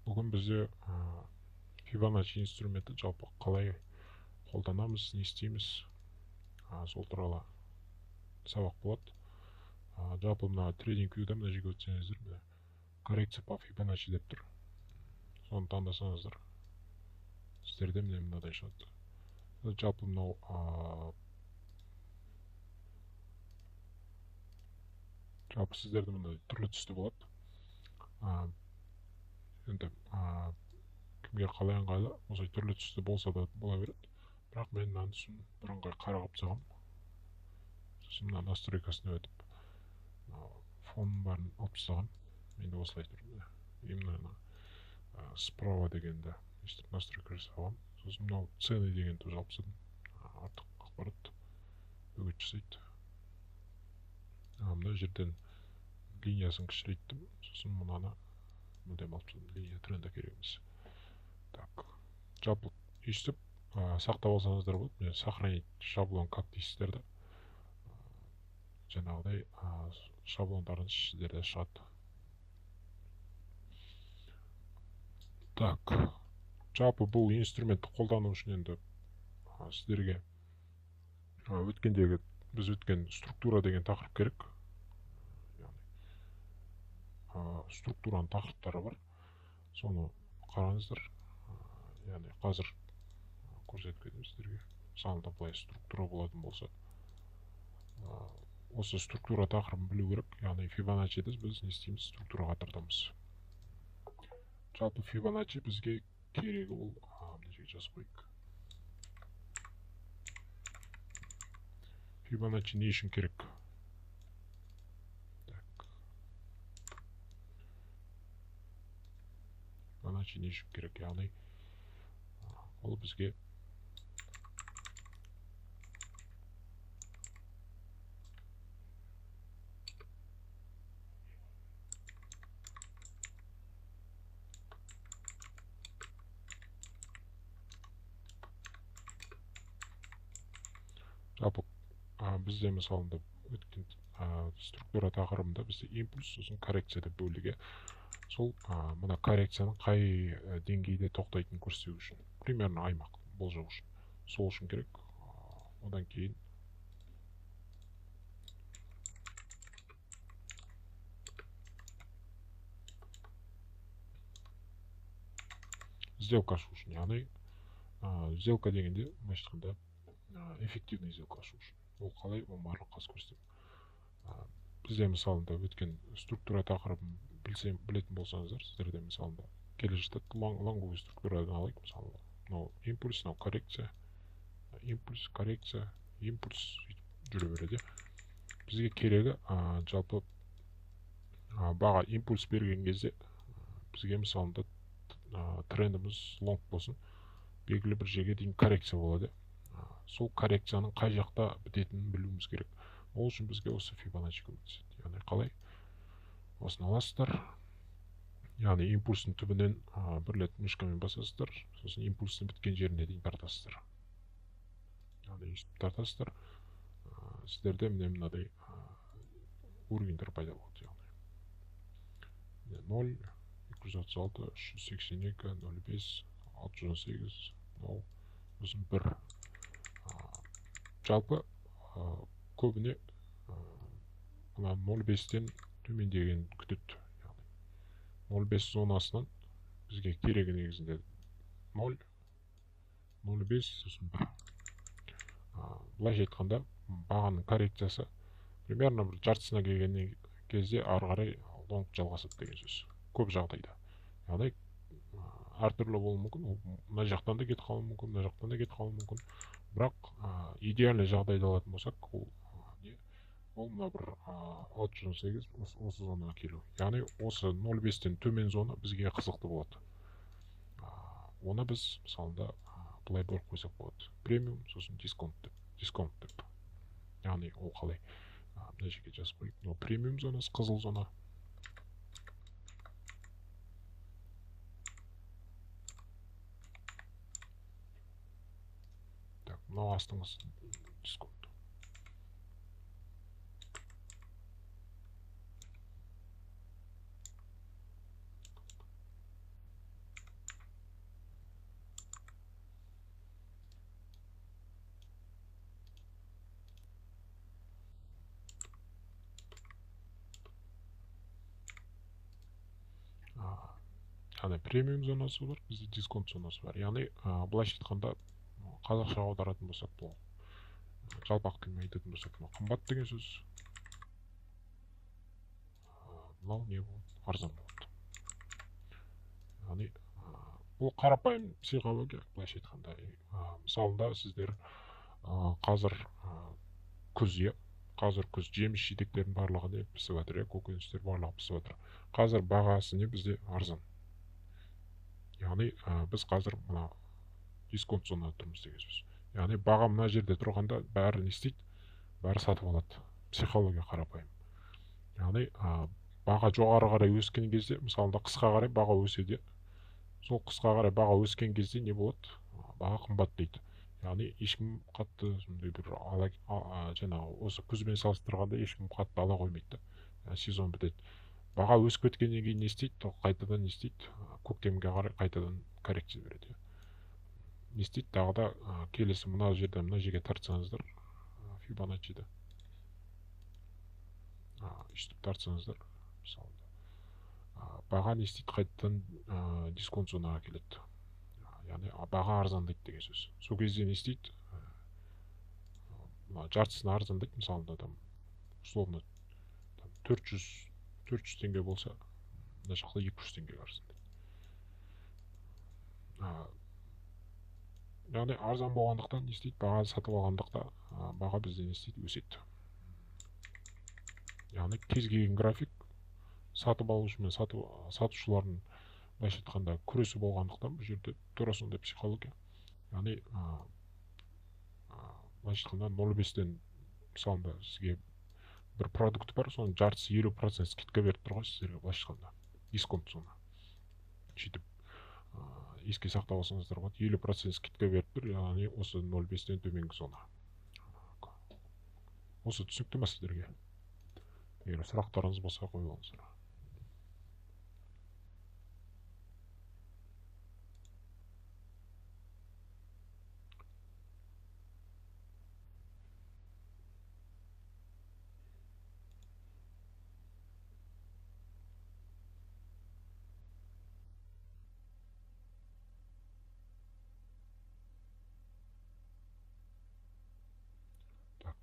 Бүгін бізде Fibonacci инструменті жалпы қалай қолданамыз, не істейміз, сол туралы сабақ болады. Жалпы мына TradingView'да мына жерге өтсеңіздер, мына коррекция по Fibonacci деп тұр. Соны таңдасаңыздар, сіздерде міне мынадай шығады. Жалпы мынау жалпы сіздерде мындай түрлі түсті болады. Енді кімге қалай ыңғайлы, осылай түрлі түсті болса да бола береді. Бірақ мен мынанысын бірыңғай қара қылып тастағам. Сосын мына настройкасына өтіп, фонның барын алып тастағам. Менде осылай тұр. Именно справа дегенді өстіп настройка жасағам. Сосын мынау цены деген тоже алып тастадым. Артық ақпарат бөгет жасайды. Мына жерден линиясын кішірейттім. Сосын мынаны мындай алып тастадым. Линия тренда керек емес. Так, жалпы өйстіп сақтап алсаңыздар болады. Мен сохранить шаблон как дейсіздер да. Жаңағыдай шаблондарын сіздерде шығады. Так, жалпы бұл инструментті қолдану үшін енді сіздерге өткендегі біз өткен структура деген тақырып керек. Структураның тақырыптары бар. Соны қараңыздар. Яғни қазір көрсетіп кетемін сіздерге. Мысалында былай структура болатын болса, осы структура тақырыбын білу керек. Яғни Fibonacci'ді біз не істейміз, структураға тартамыз. Жалпы Fibonacci бізге керегі ол, мына жерге жазып қойайық. Fibonacci не үшін керек? Fibonacci не үшін керек? Яғни ол бізге жалпы бізде мысалында өткен структура тақырыбында бізде импульс, сосын коррекция деп бөліге. Сол мына коррекцияның қай деңгейде тоқтайтынын көрсету үшін, примерно аймақ болжау үшін. Сол үшін керек. Одан кейін сделка ашу үшін. Яғни сделка дегенде айтқанда эффективный сделка ашу үшін. Ол қалай, ол барлық қаз көрсетіп. Бізде мысалында өткен структура тақырыбын білетін болсаңыздар, сіздерде мысалында келе жатады. Лонговый структурадан алайық, мысалы, мынау импульс, мынау коррекция, импульс, коррекция, импульс жүре береді. Бізге керегі жалпы баға импульс берген кезде бізге мысалында трендіміз лонг болсын, белгілі бір жерге дейін коррекция болады. Сол коррекцияның қай жақта бітетінін білуіміз керек. Ол үшін бізге осы Fibonacci көмектеседі. Яғни қалай? Осыны аласыздар. Яғни импульстың түбінен бір рет мышкамен басасыздар. Сосын импульстың біткен жеріне дейін тартасыздар. Яғни тартасыздар. Сіздерде мынадай уровеньдер пайда болады. 0, 236, 382, 05, 618, 0, сосын 1. Жалпы көбіне 0,5-тен төмендеген күтеді. 0,5 зонасынан бізге керегі негізінде 0, 0,5, сосын 1. Былайша айтқанда бағаның коррекциясы примерно бір жартысына келген кезде ары қарай лонг жалғасады деген сөз. Көп жағдайда. Яғни әртүрлі болуы мүмкін. Мына жақтан да кетіп қалуы мүмкін, мына жақтан да кетіп қалуы мүмкін. Бірақ идеальный жағдайды алатын болсақ, ол мына бір 618 осы зонаға келу. Яғни осы 0,5-тен төмен зона бізге қызықты болады. Оны біз мысалында былай бөліп қойсақ болады. Премиум, сосын дисконт деп. Яғни ол қалай? Мына жерге жазып қойып, премиум зонасы қызыл зона. Так, мынау астыңыз дисконт. ешқандай премиум зонасы бар, бізде дисконт зонасы бар. Яғни былайша айтқанда қазақшаға аударатын болсақ, бұл жалпақ тілмен айтатын болсақ, қымбат деген сөз. Мынау не болады? Арзан болады. Яғни бұл қарапайым психология, былайша айтқанда. Мысалында сіздер қазір күз, қазір күз, жеміс жидектердің барлығы не пісіп жатыр, көкөністер барлығы пісіп жатыр. Қазір бағасы не бізде арзан. Яғни біз қазір мына дисконт зонада тұрмыз деген сөз. Яғни баға мына жерде тұрғанда бәрі не істейді? Бәрі сатып алады. Психология қарапайым. Яғни баға жоғары қарай өскен кезде, мысалында қысқа қарай баға өседі. Сол қысқа қарай баға өскен кезде не болады? Баға қымбат дейді. Яғни ешкім қатты жаңағы осы күзбен салыстырғанда ешкім қатты ала қоймайды. Сезон бітеді. Баға өсіп кеткеннен кейін не істейді? Қайтадан не істейді? Көктемге қарай қайтадан коррекция береді. Не істейді? Тағы да келесі мына жерге тартсаңыздар, Фибоначчиді үстіп тартсаңыздар, баға не істейді? Қайтадан дисконт зонаға келеді. Яғни баға арзандайды деген сөз. Сол кезде не істейді? Жартысына арзандайды. Мысалында условно 400 теңге болса, мына жақта 200 теңге арзандайды. Яғни арзан болғандықтан не істейді? Баға сатып алғандықта баға бізде не істейді? Өседі. Яғни кез келген график сатып алушы мен сатушылардың былайша айтқанда күресі болғандықтан бұл жерде тура сондай психология. Яғни былайша айтқанда 0,5-тен мысалында сізге бір продукт бар, соның жартысы 50% скидка беріп тұр ғой сіздерге, былайша айтқанда дисконт зона. Сөйтіп еске сақтап алсаңыздар болады, 50% скидка беріп тұр, яғни осы 0,5-тен төменгі зона. Осы түсінікті ме сіздерге? Егер сұрақтарыңыз болса қойып алыңыздар.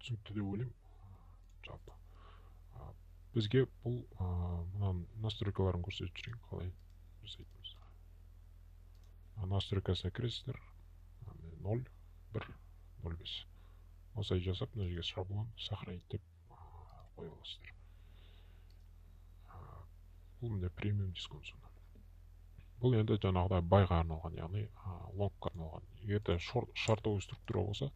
Түсінікті деп ойлаймын. Жалпы бізге бұл мына настройкаларын көрсетіп жүрейін, қалай жасайтынымыз. Настройкасына кіресіздер, 0, 1, 0,5. Осылай жасап, мына жерге шаблон сохранить деп қойып аласыздар. Бұл міне премиум дисконт зона. Бұл енді жаңағыдай байға арналған, яғни лонгқа арналған. Егер де шартовый структура болса,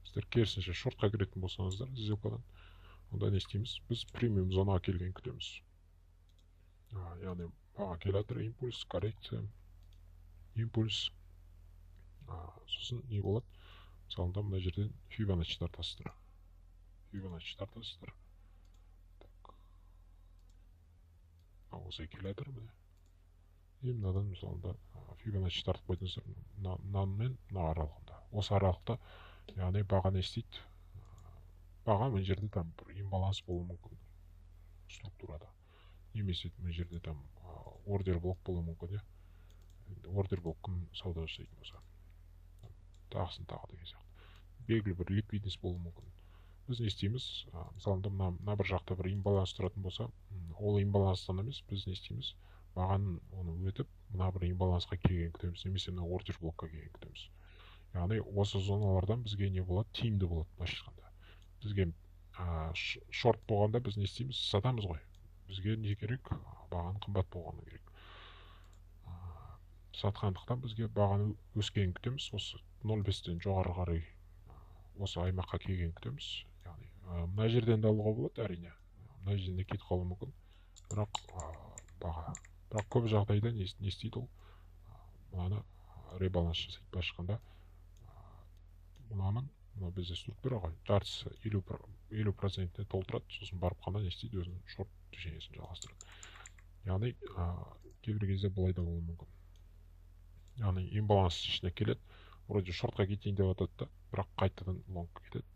сіздер керісінше шортқа кіретін болсаңыздар, сделкадан, онда не істейміз? Біз премиум зонаға келген күтеміз. Яғни баға келатыр, импульс, коррекция, импульс. Сосын не болады? Мысалында мына жерден Фибоначчи тартасыздар. Фибоначчи тартасыздар. Осылай келатыр міне. Мынадан мысалында Фибоначчи тартып қойдыңыздар, мынамен мына аралығында. Осы аралықта яғни баға не істейді? Баға мына жерде бір имбаланс болуы мүмкін структурада. Немесе мына жерде ордер блок болуы мүмкін. Ордер блок кім сауда жасайтын болса. Тағысын тағы деген сияқты. Белгілі бір ликвидность болуы мүмкін. Біз не істейміз? Мысалында мына бір жақта бір имбаланс тұратын болса, ол имбаланстан емес, біз не істейміз? Бағаның оны өтіп, мына бір имбалансқа келген күтеміз, немесе мына ордер блокқа келген күтеміз. Яғни осы зоналардан бізге не болады? Тиімді болады, былайша айтқанда. Бізге шорт болғанда біз не істейміз? Сатамыз ғой. Бізге не керек? Бағаның қымбат болғаны керек. Сатқандықтан бізге бағаны өскенін күтеміз. Осы 0,5-тен жоғары қарай осы аймаққа келген күтеміз. Яғни мына жерден де алуға болады, әрине. Мына жерден де кетіп қалуы мүмкін. Бірақ көп жағдайда не істейді ол? Мынаны ребаланс жасайды. Былайша айтқанда мынаның бізде структура ғой, жартысы 50%-не толтырады, сосын барып қана не істейді? Өзінің шорт движениесін жалғастырады. Яғни кейбір кезде былай да болуы мүмкін. Яғни имбаланс ішіне келеді, вроде шортқа кетейін деп жатады да, бірақ қайтадан лонгқа кетеді.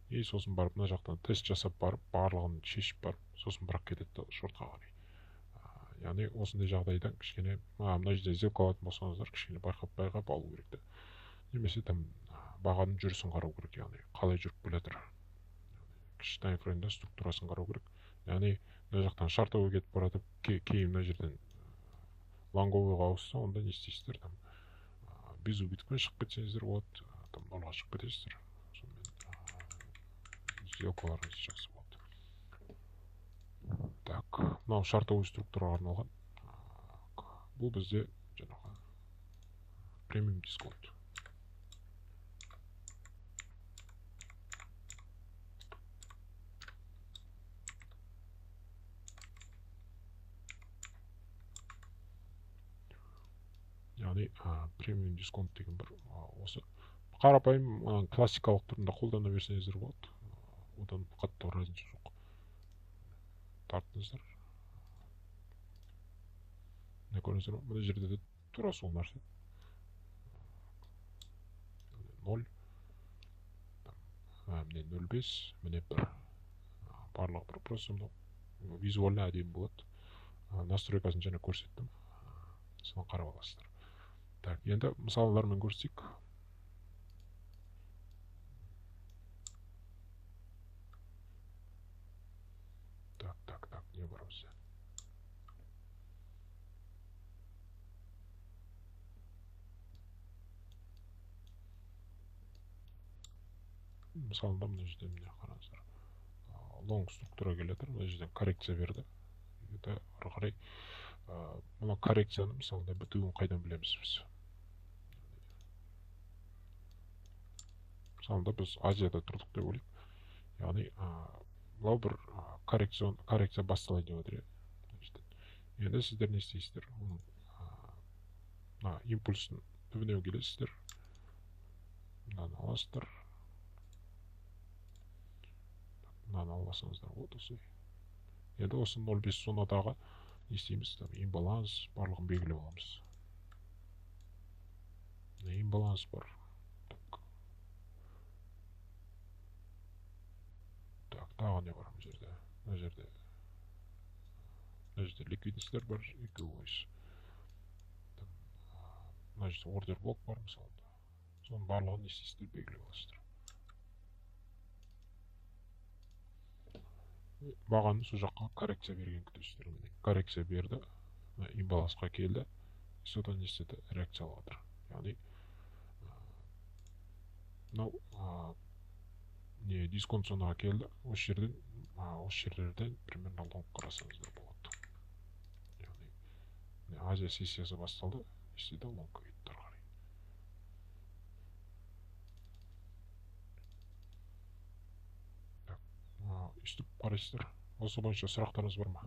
И сосын барып мына жақтан тест жасап барып, барлығын шешіп барып, сосын бірақ кетеді да шортқа қарай. яғни осындай жағдайдан кішкене мына жерде сделка алатын болсаңыздар кішкене байқап алу керек та. Немесе там бағаның жүрісін қарау керек, яғни қалай жүріп келе жатыр. Кіші таймфреймде структурасын қарау керек. Яғни мына жақтан шартовый кетіп баратып, кейін мына жерден лонговыйға ауысса, онда не істейсіздер? Там без убытокпен шығып кетсеңіздер болады, там нолға шығып кетесіздер. Сонымен сделкаларыңыз жақсы болады. Так, мынау шартовый структураға арналған. Бұл бізде жаңағы премиум дисконт. Яғни премиум дисконт деген бір осы қарапайым классикалық түрінде қолдана берсеңіздер болады. Одан қатты разница жоқ. Тарттыңыздар. Не көресіздер? Мына жерде де тура сол нәрсе. 0, міне 0,5, міне 1. Барлығы бір, просто мынау визуально әдемі болады. Настройкасын және көрсеттім. Соны қарап аласыздар. Так, енді мысалдармен көрсек. Так, не бар бізде? Мысалында мына жерде міне қараңыздар. Long структура келеді, мына жерден коррекция берді. Ары қарай мына коррекцияны мысалында бітуін қайдан білеміз біз? Мысалында біз Азияда тұрдық деп ойлайық. Яғни мынау бір коррекция басталады деп отыр. Енді сіздер не істейсіздер? Импульсын түбіне келесіздер. Мынаны аласыздар. Мынаны аласаңыздар болады осы. Енді осы 0,5 зонадағы не істейміз? Имбаланс барлығын белгілеп аламыз. Имбаланс бар. Так, тағы не бар бұл жерде? Мына жерде ликвидностьтер бар, екеуі. Мына жерде ордер блок бар мысалында. Соның барлығын не істейсіздер белгілеп аласыздар. Бағаны сол жаққа коррекция берген күтесіздер. Коррекция берді, имбалансқа келді, содан не істеді? Реакция алып отыр. Яғни мынау дисконт зонаға келді. Осы жерлерден примерно лонг қарасаңыздар болады. Яғни Азия сессиясы басталды, істеді лонг кетті қарай. Үстіп қарайсыздар. Осы бойынша сұрақтарыңыз бар ма?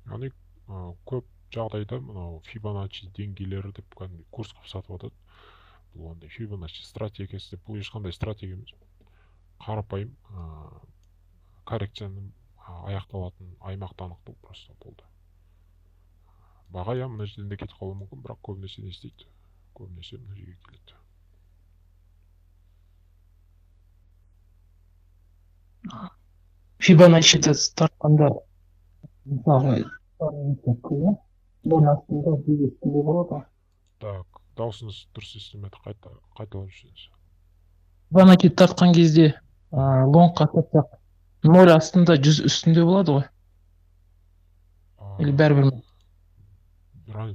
Яғни көп жағдайда мынау Fibonacci деңгейлері деп курс қылып сатып атады. Бұл андай Fibonacci стратегиясы деп, бұл ешқандай стратегия емес. Қарапайым коррекцияның аяқталатын аймақты анықтау просто болды. Баға мына жерден де кетіп қалуы мүмкін, бірақ көбінесе не істейді? Көбінесе мына жерге келеді. Fibonacci'de тартқанда мысалы бұның астында үстінде болады. Так, даусыңыз дұрыс естілмеді, қайталап жүрсеңіз. Fibonacci тартқан кезде лонгқа сатсақ 0 астында 100 үстінде болады ғой. Или бәрібір. Елу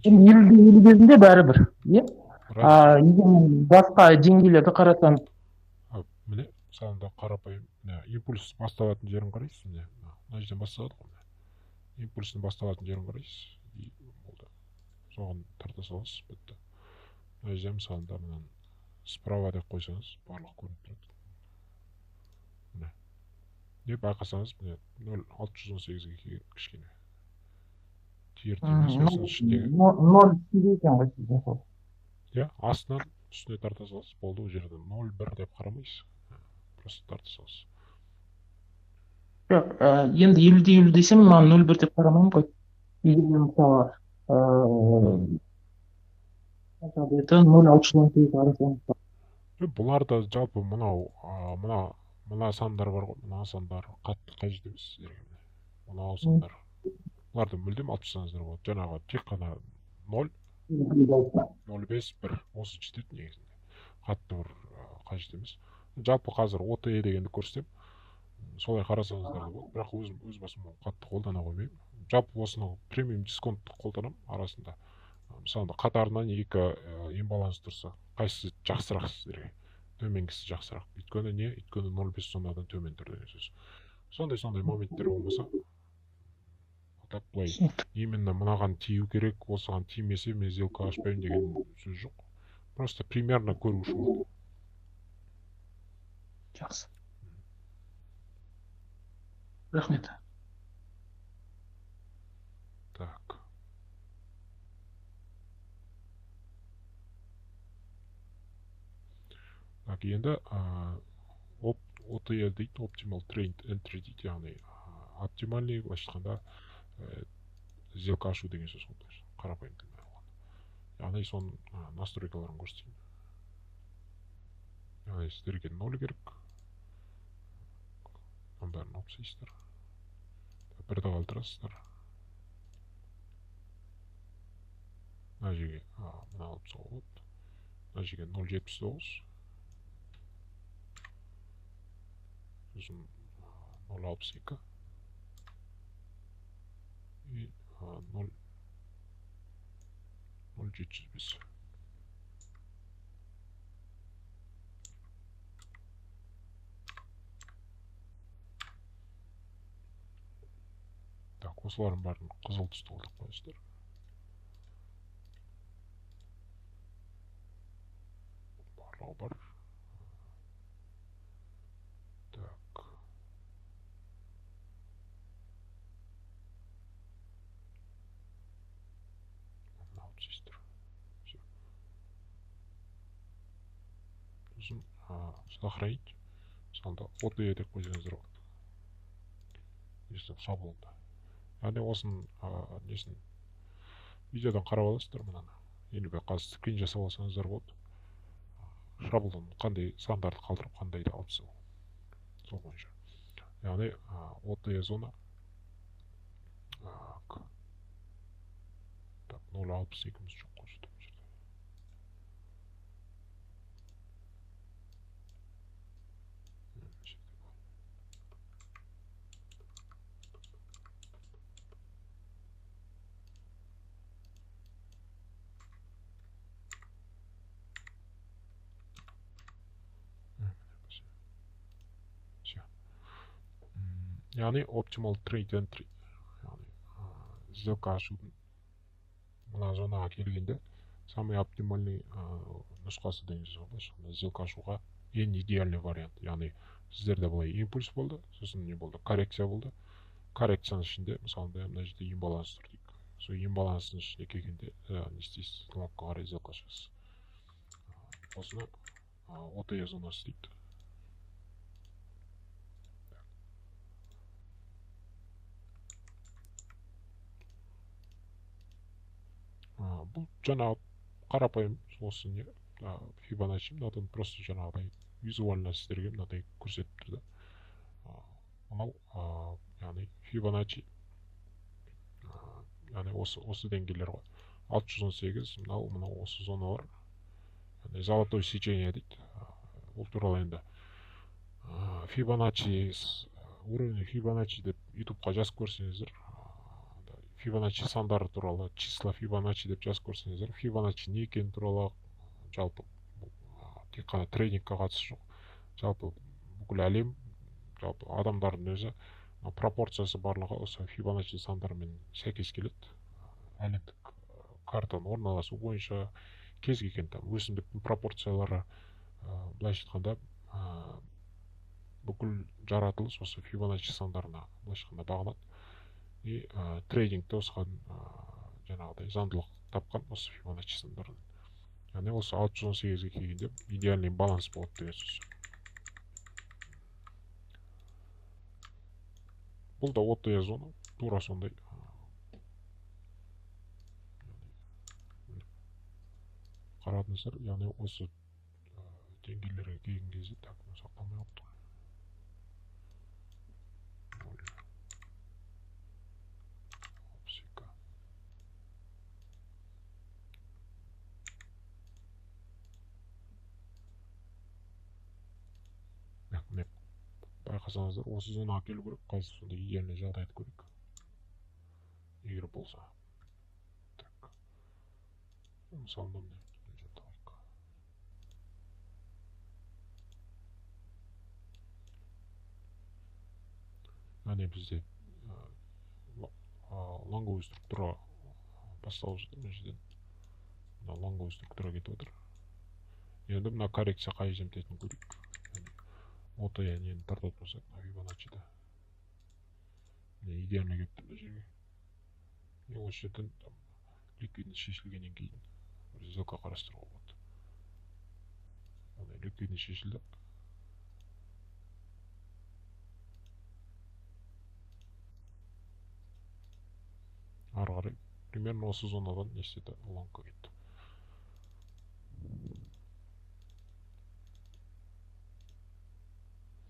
кезінде бәрібір. Егер басқа деңгейлерді қарасам. Міне, салында қарапайым импульс басталатын жерін қарайсыз. Мына жерден басталады ғой. Импульстың басталатын жерін қарайсыз. Соған тарта саласыз, бітті. Мына жерден мысалында справа деп қойсаңыз, барлық көрініп тұрады. Не байқасаңыз, 0,618-ге келген кішкене. Нөл екен ғой сізде. Астынан үстіне тарта саласыз, болды. Ол жерде 0,1 деп қарамайсыз. Просто тарта саласыз. Жоқ, енді 50-50 десем, маған 0,1 деп қарамайым ғой. Егер мысалы беті 0,618 арасында. Бұларда жалпы мына сандар бар ғой, мына сандар қатты қай жерде сіздерге? Мынау сандар. Бұларды мүлдем алып тастаңыздар болады. Жаңағы тек қана 0, 0,5, 1 осы жетеді негізінде. Қатты бір қажет емес. Жалпы қазір OTE дегенді көрсетем. Солай қарасаңыздар да болады. Бірақ өз басым қатты қолдана қоймаймын. Жалпы осыны премиум дисконтты қолданамын арасында. Мысалы қатарынан екі имбаланс тұрса, қайсысы жақсырақ сіздерге? Төменгісі жақсырақ. Өйткені не? Өйткені 0,5 сомадан төмен тұр деген сөз. Сондай моменттер болмаса, атап былай именно мынаған тию керек, осыған тимесе мен сделка ашпаймын деген сөз жоқ. Просто примерно көру үшін болды. Жақсы. Рахмет. Так. Так, енді OTE дейді, Optimal Trade Entry дейді, яғни оптимальный, былайша айтқанда сделка ашу деген сөз ғой, қарапайым тілмен алғанда. Яғни соның настройкаларын көрсетейін. Яғни сіздерге 0 керек. Оның бәрін алып тастайсыздар. Бірді қалдырасыздар. Мына жерге мына алып тастауға болады. Мына жерге 0,79. Сосын 0,62. И 0,705. Так, осылардың бәрін қызыл түсті қолдап қойыңыздар. Барлығы бар. Так. Алып тастайсыздар. Все. Сосын сохранить. Мысалы OTE деп қойсаңыздар болады. Естіп шаблонда. Яғни осының несін видеодан қарап аласыздар мынаны. Енді қазір скрин жасап алсаңыздар болады. Шаблон қандай сандарды қалдырып, қандайды алып тастау. Сол бойынша. Яғни OTE зона 0,62 жоқ қойды. Яғни Optimal Trade Entry. Сделка ашудың мына зонаға келгенде самый оптимальный нұсқасы деген сөз ғой. Сделка ашуға ең идеальный вариант. Яғни сіздерде былай импульс болды, сосын не болды? Коррекция болды. Коррекцияның ішінде, мысалы, мына жерде имбаланс тұр дейік. Сол имбаланстың ішіне келгенде не істейсіз? Локқа қарай сделка ашасыз. Осыны OTE зонасы дейді. Бұл жаңағы қарапайым осы не Fibonacci, мынадан просто жаңағыдай визуально сіздерге мынадай көрсетіп тұрды. Мынау яғни Fibonacci, яғни осы деңгейлер ғой. 618, мынау осы зоналар. Яғни золотое сечение дейді. Ол туралы енді Fibonacci, уровень Fibonacci деп ютубқа жазып көрсеңіздер, Fibonacci сандары туралы, числа Fibonacci деп жазып көрсеңіздер, Fibonacci не екені туралы жалпы тек қана трейдингқа қатысы жоқ. Жалпы бүкіл әлем, жалпы адамдардың өзі пропорциясы барлығы осы Fibonacci сандарымен сәйкес келеді. Әлемдік картаның орналасу бойынша кез келген өсімдіктің пропорциялары, былайша айтқанда, бүкіл жаратылыс осы Fibonacci сандарына былайша айтқанда бағынады. И трейдингті осыған жаңағыдай заңдылық тапқан осы Fibonacci сандарынан. Яғни осы 618-ге келгенде идеальный баланс болады деген сөз. Бұл да OTE зона, тура сондай. қарадыңыздар, яғни осы деңгейлерге келген кезде так сақталмай қалыпты. Байқасаңыздар, осы зонаға келу керек, қайсы сонда идеальный жағдайды көрейік. Егер болса. Так. Мысалы, мынандай жатайық. Яғни бізде лонговый структура басталып жатыр, мына жерден. Мына лонговый структура кетіп отыр. Енді мына коррекция қай жерден бітетінін көрейік. Ото яғни енді тартатын болсақ, Fibonacci'да. Идеально келіп тұр бұл жерге. Осы жерден ликвидность шешілгеннен кейін бір сделка қарастыруға болады. Ликвидность шешілді. Ары қарай примерно осы зонадан не істеді, лонгқа кетті.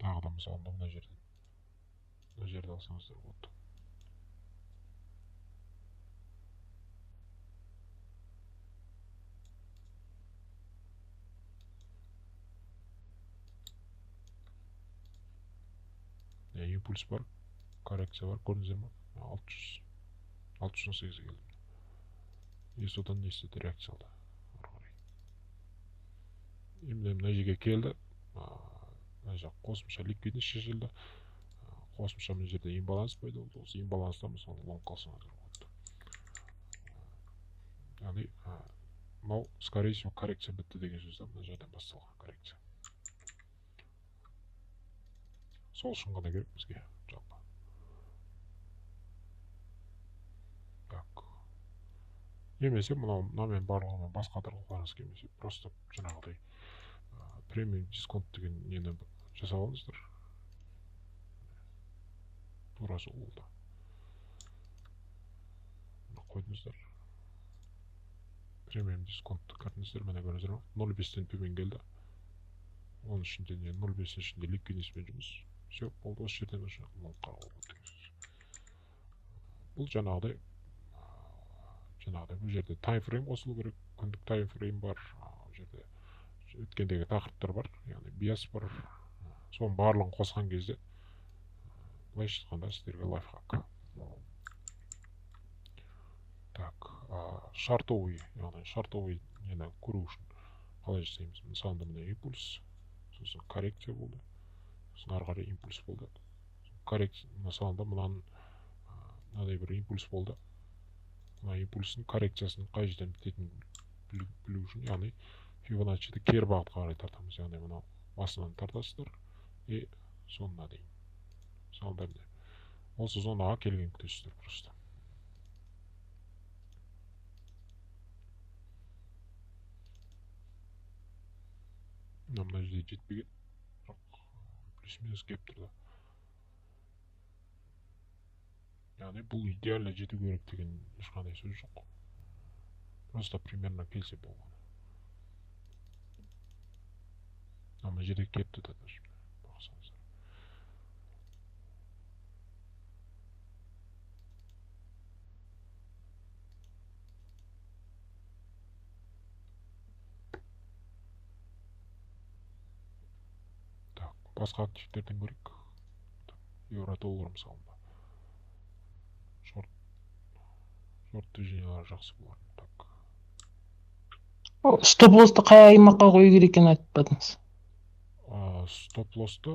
Тағы да мысалы мына жерде алсаңыздар болады. Импульс бар, коррекция бар, көрдіңіздер ме? 618 келді. И содан не істеді, реакция алды. Енді мына жерге келді. Мына жақ қосымша ликвидность шешілді. Қосымша мына жерде имбаланс пайда болды. Осы имбаланста мысалы лонг қалсаңыздар болады. Яғни мынау скорее всего коррекция бітті деген сөз, мына жерден басталған коррекция. Сол үшін ғана керек бізге жалпы. Так. Немесе мынамен барлығымен басқа тұрғыларыңыз келмесе, просто жаңағыдай премиум дисконт деген нені жасап алыңыздар. Тура сол болды. Қойдыңыздар. Премиум дисконт көрдіңіздер, міне көрдіңіздер ме? 0,5-тен төмен келді. Оның ішінде 0,5-ің ішінде ликвидностьпен жұмыс. Все, болды, осы жерден уже лонг қарауға болады. Бұл жаңағыдай бұл жерде таймфрейм қосылу керек, күндік таймфрейм бар, жерде өткендегі тақырыптар бар, яғни биас бар. Соның барлығын қосқан кезде былайша айтқанда сіздерге лайфхак. Так, шартовый, яғни шартовый нені көру үшін қалай жасаймыз? Мысалы, мына импульс, сосын коррекция болды, сосын ары қарай импульс болды. Коррекция, мысалы, мынадай бір импульс болды. Мына импульстың коррекциясының қай жерден бітетінін білу үшін, яғни Fibonacci'ді кері бағытқа қарай тартамыз. Яғни мына басынан тартасыздар и соңына дейін. Мысалы, осы зонаға келген күтесіздер просто. Мына жерде жетпеген, плюс-минус кеп тұрды. Яғни бұл идеально жету керек деген ешқандай сөз жоқ. Просто примерно келсе болған. Мына жерде кепті де даже. Бақсаңыздар. Так, басқа активтерден көрейік. Евро-доллар мысалында. Шорт движениялары жақсы болар. Так. Стоп-лоссты қай аймаққа қою керек екенін айтпадыңыз. Стоп-лоссты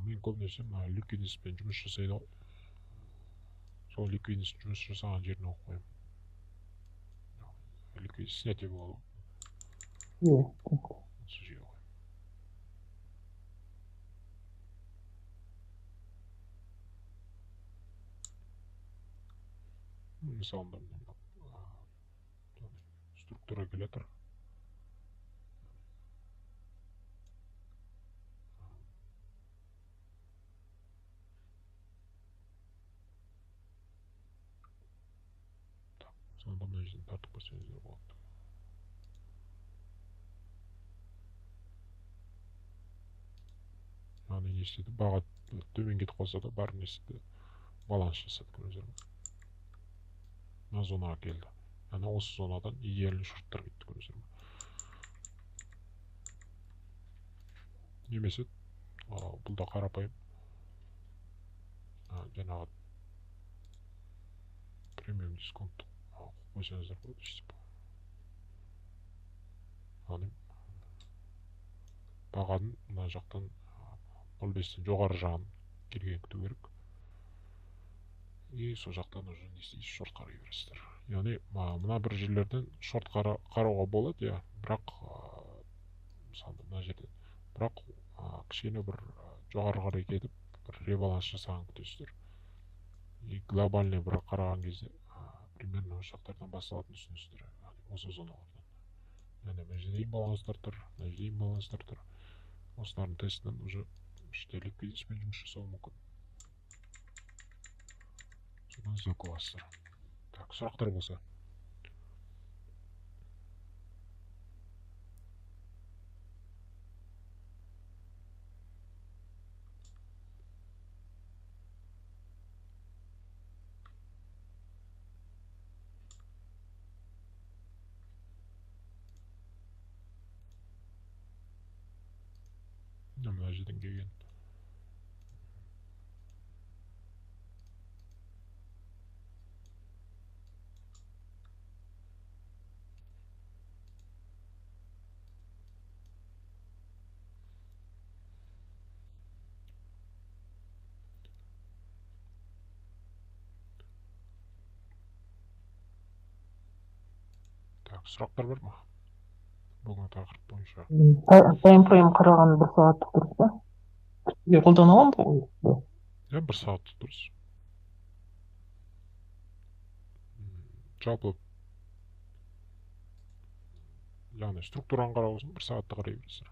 мен көбінесе ликвидностьпен жұмыс жасайды ғой. Сол ликвидность жұмыс жасаған жеріне қойып қоямын. Ликвидность снятие болады. Сол жерге қоямын. Мысалы, структура келе тұр. Сонда мына жерден тартып көрсеңіздер болады. не істеді, баға төмен кетіп қалса да бәрін не істеді, баланс жасады көрдіңіздер ме? Мына зонаға келді. Яғни осы зонадан идеальный шорттар кетті көрдіңіздер ме? Немесе бұл да қарапайым жаңағы премиум дисконт қойсаңыздар болады işte. Яғни бағаның мына жақтан 0,5-тен жоғары жағын келген күту керек. И сол жақтан уже не істейсіз, шорт қарай бересіздер. Яғни мына бір жерлерден шорт қарауға болады, иә, бірақ мысалы мына жерден, бірақ кішкене бір жоғары қарай кетіп, бір ребаланс жасаған күтесіздер. И глобальный бір қараған кезде примерно осы жақтардан басталатын түсінесіздер. Осы зоналардан. Яғни мына жерде имбаланстар тұр, мына жерде имбаланстар тұр. Осылардың тестінен уже іште ликвидностьпен жұмыс жасау мүмкін. Содан сделка аласыздар. Так, сұрақтар болса. Мына жерден келген. Так, сұрақтар бар ма? Бүгін тақырып бойынша. Таймфрейм қараған 1 сағаттық дұрыс па? Қолдана аламын ба? Иә, 1 сағаттық дұрыс. Жалпы яғни структураны қарау үшін 1 сағатта қарай бересіздер.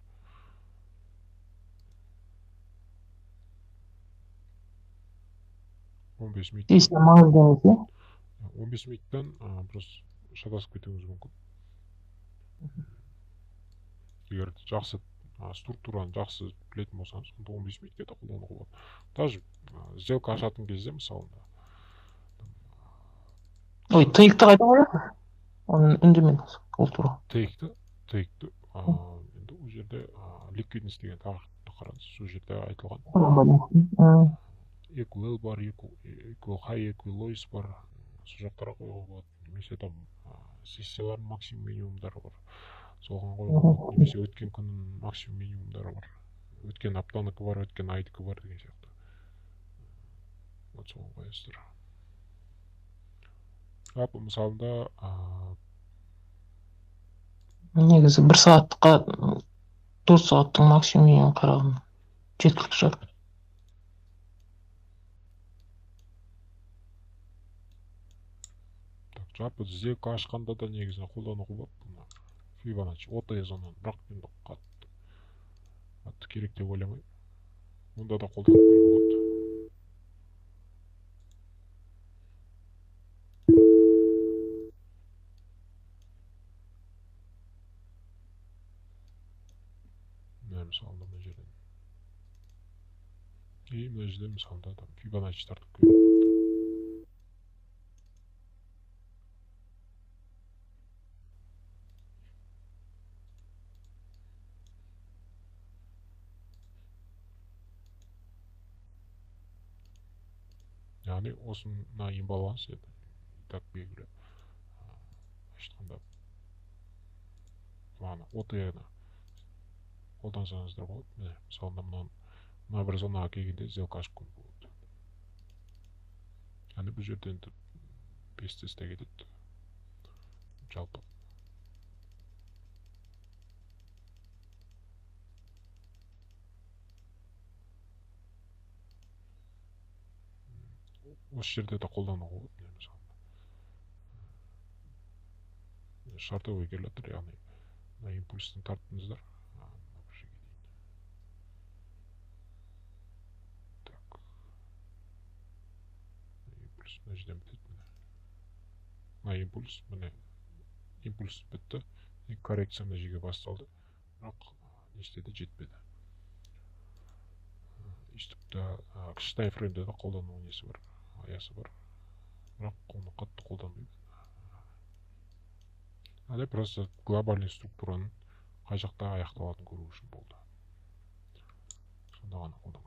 Он бес минут. Сессия маңызды емес, иә? 15 минуттан просто шатасып кетуіңіз мүмкін. Егер жақсы структураны жақсы білетін болсаңыз, 15 минутке де қолдануға болады. Даже сделка ашатын кезде, мысалы, Ой, тыйықты қайда қоясыз? Оны үндемеңіз, ол туралы. тейкті енді ол жерде ликвидность деген тақырыпты қараңыз. Сол жерде айтылған equal бар, equal high, equal lows бар. Сол жақтарға қоюға болады. Немесе там сессиялардың максимум минимумдары бар. Соған қоюға болады. Немесе өткен күннің максимум минимумдары бар. Өткен аптаныкі бар, өткен айдікі бар деген сияқты. Вот соған қоясыздар. Жалпы мысалында негізі 1 сағаттыққа 4 сағаттың максимум минимум қараған жеткілікті шығар. жалпы сделка ашқанда да негізінен қолдануға болады. Fibonacci OT зонаны, бірақ енді қатты керек деп ойламаймын. Онда да қолданып көруге болады. Мысалы мына жерден. И мына жерде мысалында Fibonacci тартып көруге болады. Яғни осына имбаланс еді. Так белгілі. Айтқанда мына OT-ны қолдансаңыздар болады. Міне, мысалында мына бір зонаға келгенде сделка ашып көруге болады. Яғни бұл жерде енді 5 тесте кетеді. Жалпы. Осы жерде де қолдануға болады. Шартовый келеді, яғни мына импульстың тарттыңыздар. Так. Импульс мына жерден бітеді. Мына импульс, міне импульс бітті. Коррекция мына жерге басталды. Бірақ не істеді, жетпеді. өйстіп кіші тайфреймде да қолдану несі бар, аясы бар, бірақ оны қатты қолданбайды. Әлі просто глобальный структураның қай жақта аяқталатынын көру үшін болды. Сонда ғана қолданбайды.